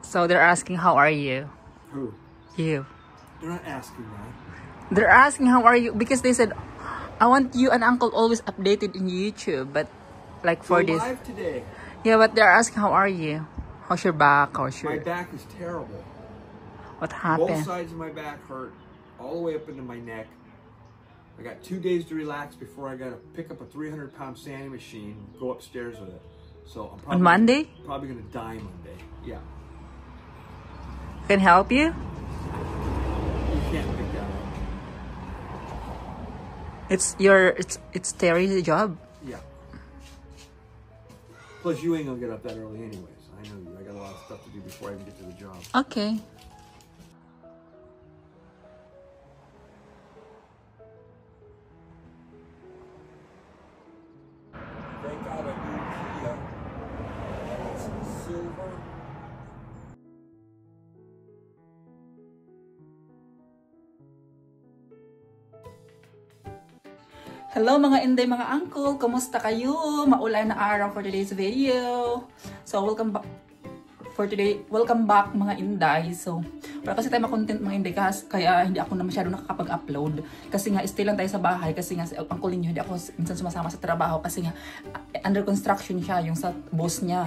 So they're asking, how are you? Who? You. They're not asking that. They're asking, how are you? Because they said, I want you and Uncle always updated in YouTube, but like for We're this. live today. Yeah, but they're asking, how are you? How's your back? How's your... My back is terrible. What happened? Both sides of my back hurt, all the way up into my neck. I got 2 days to relax before I got to pick up a 300-pound sanding machine, go upstairs with it. So I'm probably On Monday? Probably gonna die Monday. Yeah. Can help you? You can't pick that up. It's Terry's job. Yeah. Plus, you ain't gonna get up that early anyways. I know you. I got a lot of stuff to do before I even get to the job. Okay. Thank God I do Kia. It's silver. Hello mga inday, mga uncle! Kumusta kayo? Maulan na araw for today's video. So, welcome back mga inday. So, wala kasi tayo makontent mga inday kaya hindi ako na masyado nakakapag-upload. Kasi nga, stay lang tayo sa bahay. Kasi nga, uncle ninyo, hindi ako minsan sumasama sa trabaho. Kasi nga, under construction siya, yung sa boss niya.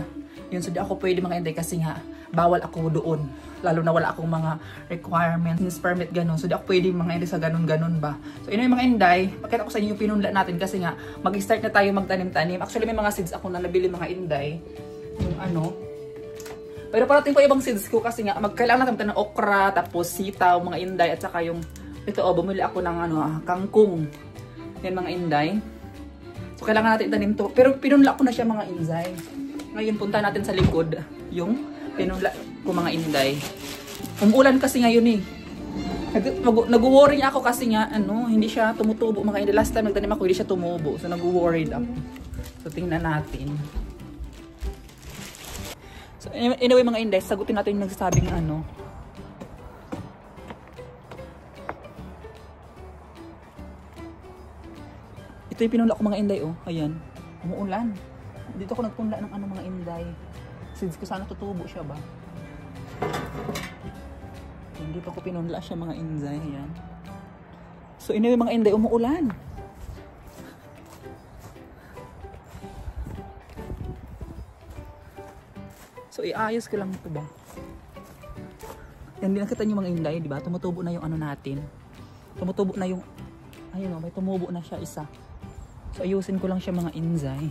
Yun, so di ako pwede mga inday kasi nga, bawal ako doon. Lalo na wala akong mga requirements, permit, ganun. So di ako pwede mga inday sa ganun-ganun ba. So yun yung mga inday, pakita ko sa inyo yung pinunla natin kasi nga, mag-start na tayo magtanim-tanim. Actually, may mga seeds ako na nabili mga inday. Yung ano. Pero parating pa ibang seeds ko kasi nga, kailangan natin ng okra, tapos sitaw, mga inday, at saka yung, ito bumili ako ng kangkong. Yan mga inday. So kailangan natin itanim to. Pero pinunla ko na siya mga inday. Ngayon punta natin sa likod yung pinunla ko mga inday. Umuulan kasi ngayon eh. Nag-worry ako kasi nga hindi siya tumutubo mga inday. Last time nagtanim ako, hindi siya tumubo. So nag-worried ako. So tingnan natin. So anyway mga inday, sagutin natin yung nagsasabing Ito yung pinunla ko mga inday Ayan. Umuulan. Dito ako nagpunla ng mga inday. Seeds ko sana tutubo siya ba? Dito ako pinunla siya mga inday. Ayan. So anyway mga inday, umuulan. So iayos ko lang ito ba? Yan din nakita nyo mga inday, di ba? Tumutubo na yung natin. Tumutubo na yung, ayun may tumubo na siya isa. So ayusin ko lang siya mga inday.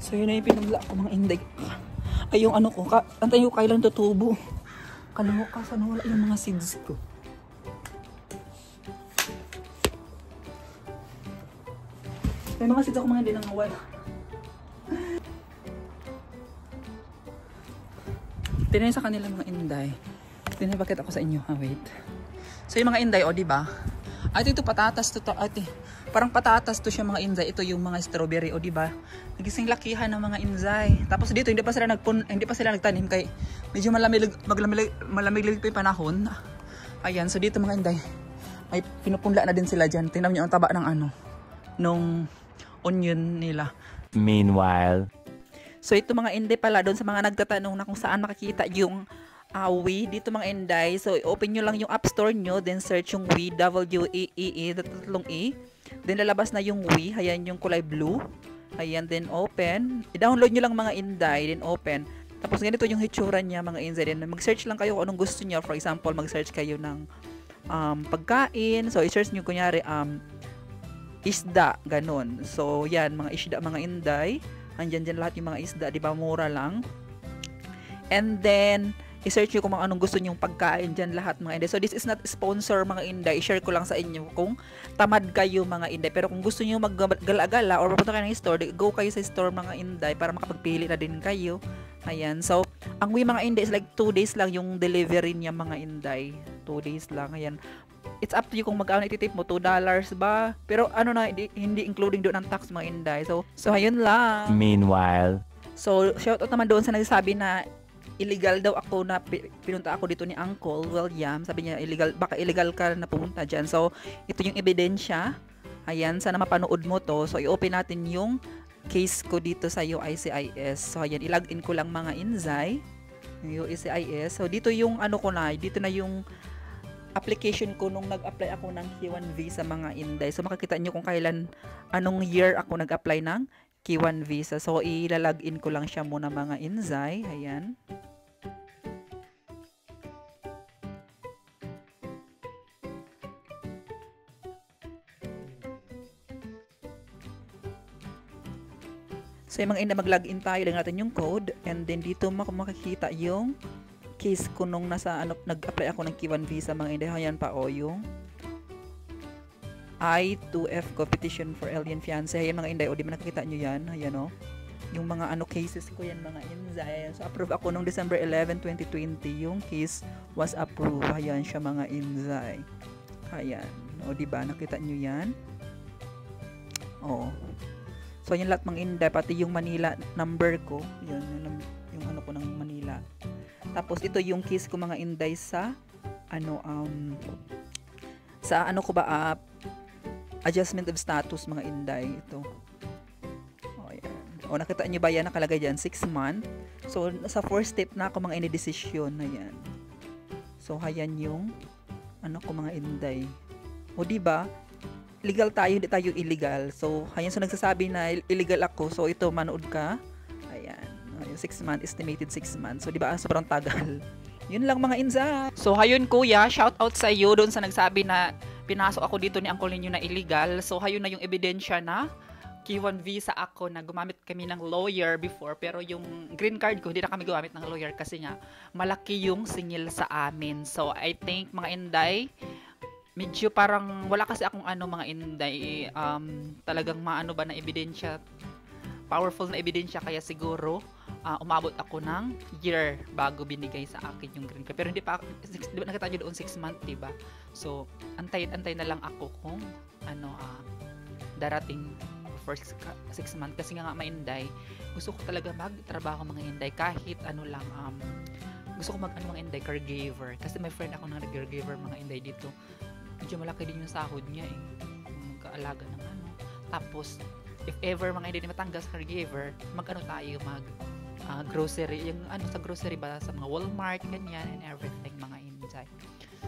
So yun na yung pinagla ko mga inday. Ay yung ko, antayin ko kailan tutubo. Kalimukasan wala yung mga seeds ko. May mga seeds ako mga hindi nangawala. Tinay sa kanila mga inday. Tinapakit ako sa inyo. Wait. So yung mga inday, diba? At ito patatas to ate. Parang patatas to siya mga inday. Ito yung mga strawberry diba? Nagising lakihan ng mga inday. Tapos dito hindi pa sila nagtanim kay medyo malamig pa yung panahon. Ayan, so dito mga inday. May pinupunla na din sila diyan. Tingnan niyo ang taba ng nung onion nila. Meanwhile, so ito mga inday pala doon sa mga nagtatanong na kung saan makikita yung Wee dito mga inday. So open nyo lang yung app store nyo, then search yung Wee, W-E-E-E, tatlong E. Then lalabas na yung Wee, ayan yung kulay blue. Ayan, then open. I-download nyo lang mga inday, then open. Tapos ganito yung hitsura niya mga inday. Then mag-search lang kayo kung anong gusto nyo. For example, mag-search kayo ng pagkain. So i-search nyo kunyari isda, ganun. So yan, mga isda mga inday. Andyan dyan lahat yung mga isda, di ba? Mura lang. And then i-search nyo kung anong gusto nyong pagkain dyan lahat mga inday. So this is not sponsor mga inday. I-share ko lang sa inyo kung tamad kayo mga inday. Pero kung gusto nyo maggala-gala or pupunta kayo ng store, go kayo sa store mga inday para makapagpili na din kayo Ayan. So, ang mga Inday is like 2 days lang yung delivery niya mga Inday. 2 days lang. Ayan. It's up to you kung magkano ititip mo. $2 ba? Pero ano na, hindi including doon ang tax mga Inday. So ayun lang. Meanwhile. So, shoutout naman doon sa nagsasabi na illegal daw ako na pinunta ako dito ni Uncle William. Sabi niya, baka illegal ka na pumunta dyan. So, ito yung ebidensya. Ayan, sana mapanood mo to. So, i-open natin yung case ko dito sa USCIS. So, ayan, i-login ko lang mga Inzay. USCIS. So, dito yung ano ko na, dito na yung application ko nung nag-apply ako ng K1 visa mga Inday. So, makikita nyo kung kailan, anong year ako nag-apply ng K1 visa. So, ilalagin ko lang siya muna mga Inzay. Ayan. So, yung mga Inday, mag-login tayo. Lang natin yung code. And then, dito makikita yung case ko nung nag-apply ako ng K1 visa mga Inday. Ayan pa yung I-2F competition for alien fiancé. Ayan mga Inday. O, di ba nakikita nyo yan? Ayan o. Yung mga cases ko yan mga Inzay. So, approve ako nung December 11, 2020. Yung case was approved. Ayan siya mga Inzay. Ayan. O, di ba nakita nyo yan? O. So, yung lahat mga Inday, pati yung Manila number ko, yun, yung ano ko ng Manila. Tapos, ito yung case ko mga Inday sa, adjustment of status mga Inday. Ito. O, yan. O, nakita nyo ba yan? Nakalagay dyan, 6 month. So, sa 4th step na ako mga Inday-decision na yan. So, ayan yung, ko mga Inday. O, diba? Legal tayo, hindi tayo illegal. So, ayan, so nagsasabi na illegal ako. So, ito, manood ka. Ayan. 6 months, estimated 6 months. So, di ba, sobrang tagal. Yun lang mga Inzay. So, hayun kuya, shout out sa iyo doon sa nagsabi na pinasok ako dito ni Uncle ninyo na illegal. So, hayun na yung ebidensya na K1 visa ako na gumamit kami ng lawyer before. Pero yung green card ko, hindi na kami gumamit ng lawyer kasi nga, malaki yung singil sa amin. So, I think mga Inday, medyo parang wala kasi akong mga Inday talagang maano ba na ebidensya, powerful na ebidensya, kaya siguro umabot ako ng year bago binigay sa akin yung green card. Pero hindi pa, di ba nakita nyo doon 6 months, diba? So, antay na lang ako kung darating for 6 months kasi nga mga Inday, gusto ko talaga magtrabaho mga Inday kahit gusto ko mga Inday, caregiver, kasi may friend ako na caregiver mga Inday dito. Medyo malaki din yung sahod niya magkaalaga ng tapos if ever mga hindi matanggas caregiver, tayo grocery, yung sa grocery ba, sa mga Walmart, ganyan, and everything mga Inday.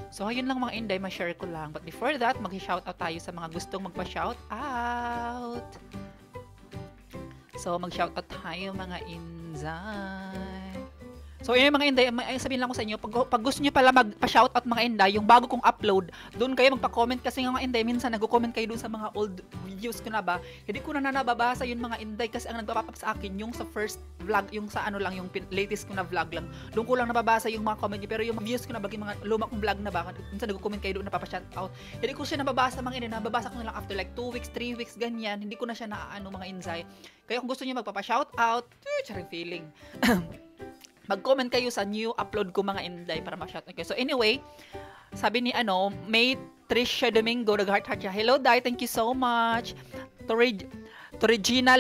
So ayun lang mga Inday, ma-share ko lang. But before that, mag-shoutout tayo sa mga gustong magpa-shoutout. So mag-shoutout tayo mga Inday. So, yun mga Inday, sabihin lang ko sa inyo, pag gusto nyo pala magpa-shoutout mga Inday, yung bago kong upload, doon kayo magpa-comment kasi nga mga Inday, minsan nag-comment kayo doon sa mga old videos ko na ba, hindi ko na nababasa yun mga Inday kasi ang nagpa-pop up sa akin, yung sa first vlog, yung sa yung latest ko na vlog lang, doon ko lang nababasa yung mga comment nyo, pero yung views ko na ba, yung mga luma kong vlog na ba, minsan nag-comment kayo doon na papa-shoutout, hindi ko siya nababasa mga Inday, nababasa ko na lang after like 2 weeks, 3 weeks, ganyan, hindi ko na siya mga Inday. Kaya kung gusto nyo magpapa-shoutout, charing feeling. Mag-comment kayo sa new upload ko mga Inday para ma-shoutout kayo. So anyway, sabi ni May Tricia Domingo, nag-heart siya. Hello Day, thank you so much. To Regina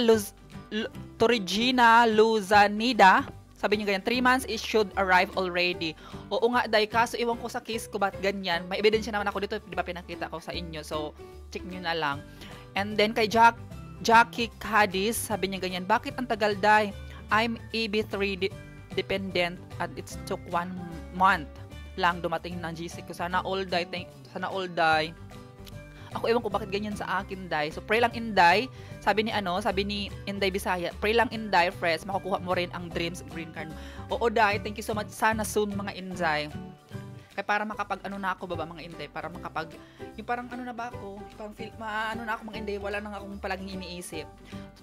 Luzanida, sabi niya ganyan, 3 months it should arrive already. Oo nga Day, kaso iwan ko sa case ko ba't ganyan. May ebidensya naman ako dito, di ba pinakita ko sa inyo. So check nyo na lang. And then kay Jackie Cadiz, sabi niya ganyan, bakit ang tagal Day? I'm EB3 dependent at it took 1 month lang dumating ng GC ko. Sana all die. Ako ewan ko bakit ganyan sa akin, Day. So pray lang Inday. Sabi ni Inday Bisaya, pray lang Inday, friends, makukuha mo rin ang dreams green card. Oo, Day, thank you so much. Sana soon mga Inday. Kaya para makapag na ako baba mga Inday, para makapag yung parang na ba ako, parang feel na ako mga Inday, wala nang akong palaging iniisip.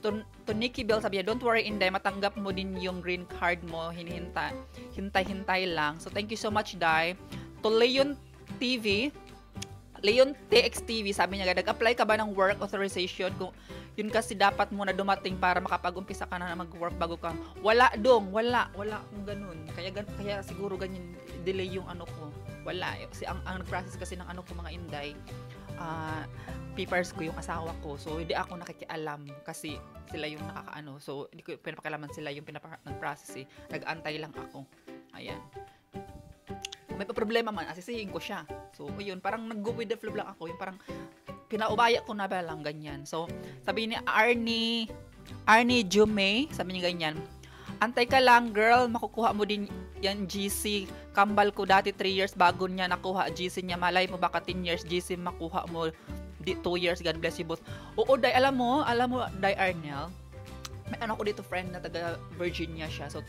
To Nikki Bell, sabi niya, don't worry Inday, matanggap mo din yung green card mo, hintay lang. So thank you so much Day. To Leon TX TV, sabi niya, nag-apply ka ba ng work authorization? Kung yun kasi dapat muna dumating para makapag-umpisa ka na mag-work bago ka. Wala dong, wala kung ganun. Kaya siguro ganyan delay yung ano ko. Wala. Ang nag-process kasi ng ano ko mga Inday, papers ko yung asawa ko. So, hindi ako nakikialam kasi sila yung nakakaano. So, hindi ko pinapakialaman sila yung nag-process eh. Nag-antay lang ako. Ayan. Kung may problema man, asisihin ko siya. So, yun, parang nag-go with the flow lang ako. Yung parang pinaubaya ko na ba lang ganyan. So, sabi ni Arnie Jume, sabi niya ganyan, antay ka lang girl, makukuha mo din yan GC. Kambal ko dati 3 years bago niya nakuha GC niya. Malay mo baka 10 years GC makuha mo 2 years. God bless you both. Oo, Day, alam mo, Day Arnel, may ano ko dito friend na taga Virginia siya. So,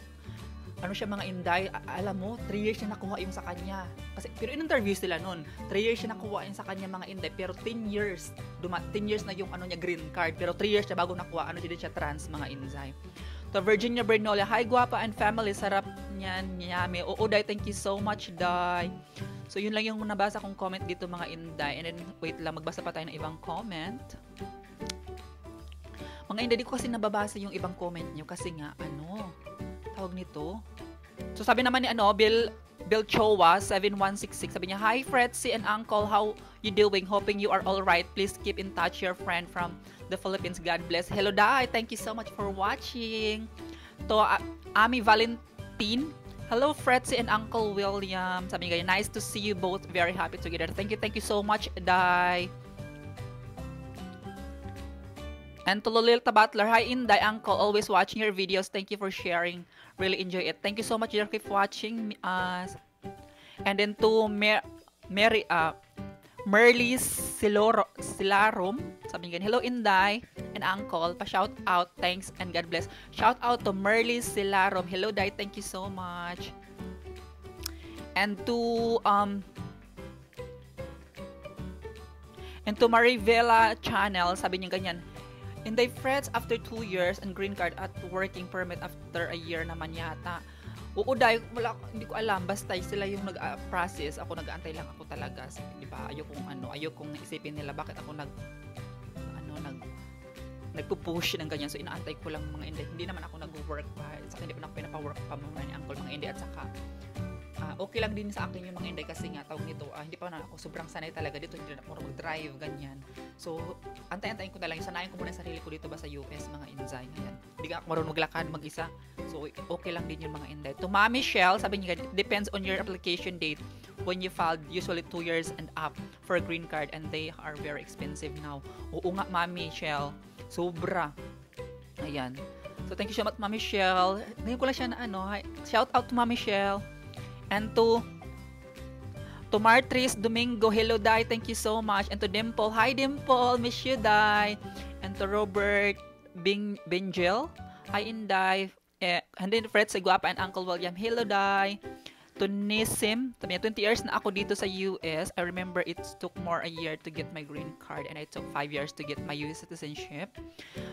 ano siya mga Inday, alam mo, 3 years siya nakuha yung sa kanya. Kasi, pero in-interview sila nun, 3 years siya nakuha yung sa kanya mga Inday, pero 10 years, 10 years na yung ano niya, green card, pero 3 years siya bago nakuha, ano din siya, trans mga Inday. To Virginia Bernola, hi guwapa and family, sarap niyan, yummy. Oo, Day, thank you so much, Day. So, yun lang yung nabasa kong comment dito mga Inday. And then, wait lang, magbasa pa tayo ng ibang comment. Mga Inday, di ko kasi nababasa yung ibang comment nyo kasi nga, tawag nito. So, sabi naman ni Bill Chowa, 7166, sabi niya, hi Fretzy and Uncle, how you doing? Hoping you are all right. Please keep in touch, your friend from the Philippines. God bless. Hello, Day. Thank you so much for watching. To Ami Valentine, hello, Fretzy and Uncle William. Sabi niya, nice to see you both. Very happy together. Thank you so much, Day. And to Lolita Butler, hi Inday, Uncle, always watching your videos. Thank you for sharing. Really enjoy it. Thank you so much, keep watching us. And then to Merly Silarum, sabi niya, hello Inday and Uncle, pa-shout out, thanks and God bless. Shout out to Merly Silarum. Hello Day, thank you so much. And to Marivela Channel, sabi niya ganyan, Inday Frets after 2 years and green card at working permit after a year naman yata. Oo, Day, hindi ko alam, basta sila yung nag-process, ako nag-aantay lang ako talaga. Di ba? Ayokong naisipin nila bakit ako nagpo-push ng ganyan. So, inaantay ko lang mga Inday. Hindi naman ako nag-work pa. Saka hindi pa ako pinapawork pa mga ni Uncle, mga Inday. At saka, okay lang din sa akin yung mga Inday kasi nga, tawag nito, hindi pa na ako sobrang sanay talaga dito. Hindi na ako mag-drive, ganyan. So, antay-antayin ko na lang. Sanayin ko muna yung sarili ko dito ba sa US, mga Inday. Ganyan. Hindi ka ako marunong maglakad mag-isa. So, okay lang din yung mga Inday. To Mami Shell, sabi niya, depends on your application date when you filed, usually 2 years and up for a green card and they are very expensive now. Oo nga, Mami Shell. Sobra. Ayan. So, thank you so much, Mami Shell. Ngayon ko lang siya na shout out to Mami Shell. And to Martris Domingo, hello, Day. Thank you so much. And to Dimple, hi, Dimple. Miss you, Day. And to Robert Bingel, hi, Inday. And then Fred Seguapa and Uncle William, hello, Day. To Nisim, 20 years na ako dito sa US. I remember it took more a year to get my green card and I took 5 years to get my US citizenship.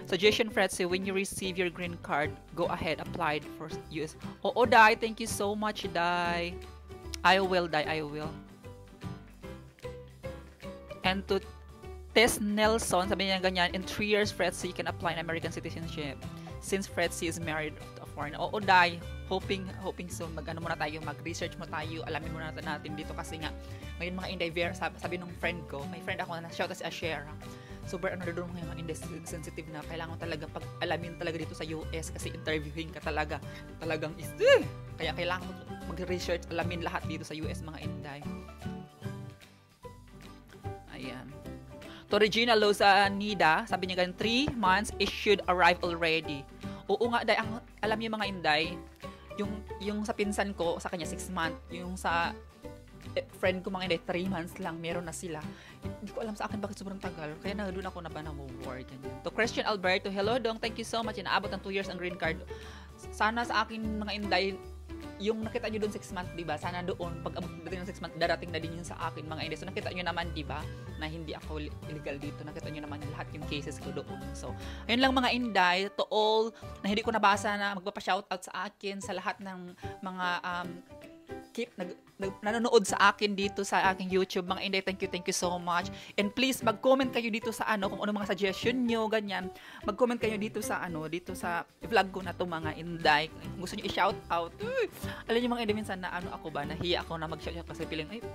Suggestion, Fretzy, when you receive your green card, go ahead, apply for US. Oo, Day, thank you so much, Day. I will, Day, I will. And to Tess Nelson, sabi niya ganyan, in 3 years, Fretzy, you can apply an American citizenship. Since Fretzy is married to a foreigner. Oo, Day, hoping soon, mag-research mo tayo, alamin muna natin dito kasi nga, ngayon mga Inday, sabi nung friend ko, may friend ako na shout out si Ashera. Super doon mga Inday sensitive na, kailangan talaga pag-alamin talaga dito sa US kasi interviewing ka talagang kaya kailangan mo mag-research, alamin lahat dito sa US mga Inday. Ayan. To Regina Lozanida, sabi niya ganun, 3 months, it should arrive already. Oo nga, Day, alam niyo mga Inday, yung sa pinsan ko, sa kanya 6 months, yung sa friend ko mga Inday, 3 months lang, meron na sila. Hindi ko alam sa akin bakit sobrang tagal, kaya na doon ako na ba na-award. To Christian Alberto, hello Dong, thank you so much, inaabot ng 2 years ang green card. Sana sa akin mga Inday, yung nakita nyo doon 6 months, diba? Sana doon, pag abot dating ng 6 months, darating na din yun sa akin, mga Inday. So, nakita nyo naman, diba? Na hindi ako illegal dito. Nakita nyo naman lahat yung cases ko doon. So, ayun lang mga Inday. To all na hindi ko nabasa na magpapa-shoutout sa akin sa lahat ng mga keep nanonood sa akin dito sa aking YouTube. Mga Inday, thank you so much. And please, mag-comment kayo dito sa kung ano mga suggestion nyo, ganyan. Mag-comment kayo dito sa dito sa vlog ko na to, mga Inday. Kung gusto nyo i-shout out. Alam nyo mga Inday, minsan na ako ba, nahiya ako na mag-shout out kasi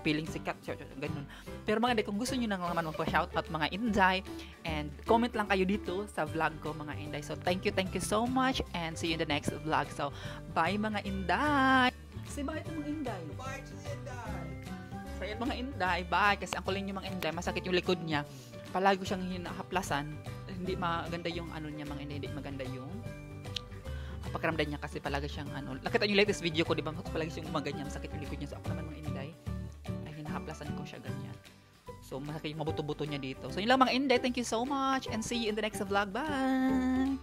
feeling sikat, ganun. Pero mga Inday, kung gusto nyo na naman magpa-shout out, mga Inday, and comment lang kayo dito sa vlog ko, mga Inday. So, thank you so much, and see you in the next vlog. So, bye mga Inday! Say bye to mga Inday. Bye to the Inday. So, yan mga Inday, bye. Kasi ang kuling yung mga Inday, masakit yung likod niya. Palagi siyang hinahaplasan. Hindi maganda yung niya mga Inday. Hindi maganda yung pakiramdam niya kasi palagi siyang nakita yung latest video ko, di ba? Palagi siyang gumaganyan. Masakit yung likod niya. So, ako naman mga Inday, ay hinahaplasan ko siya ganyan. So, masakit yung mabuto-buto niya dito. So, yun lang mga Inday. Thank you so much. And see you in the next vlog. Bye!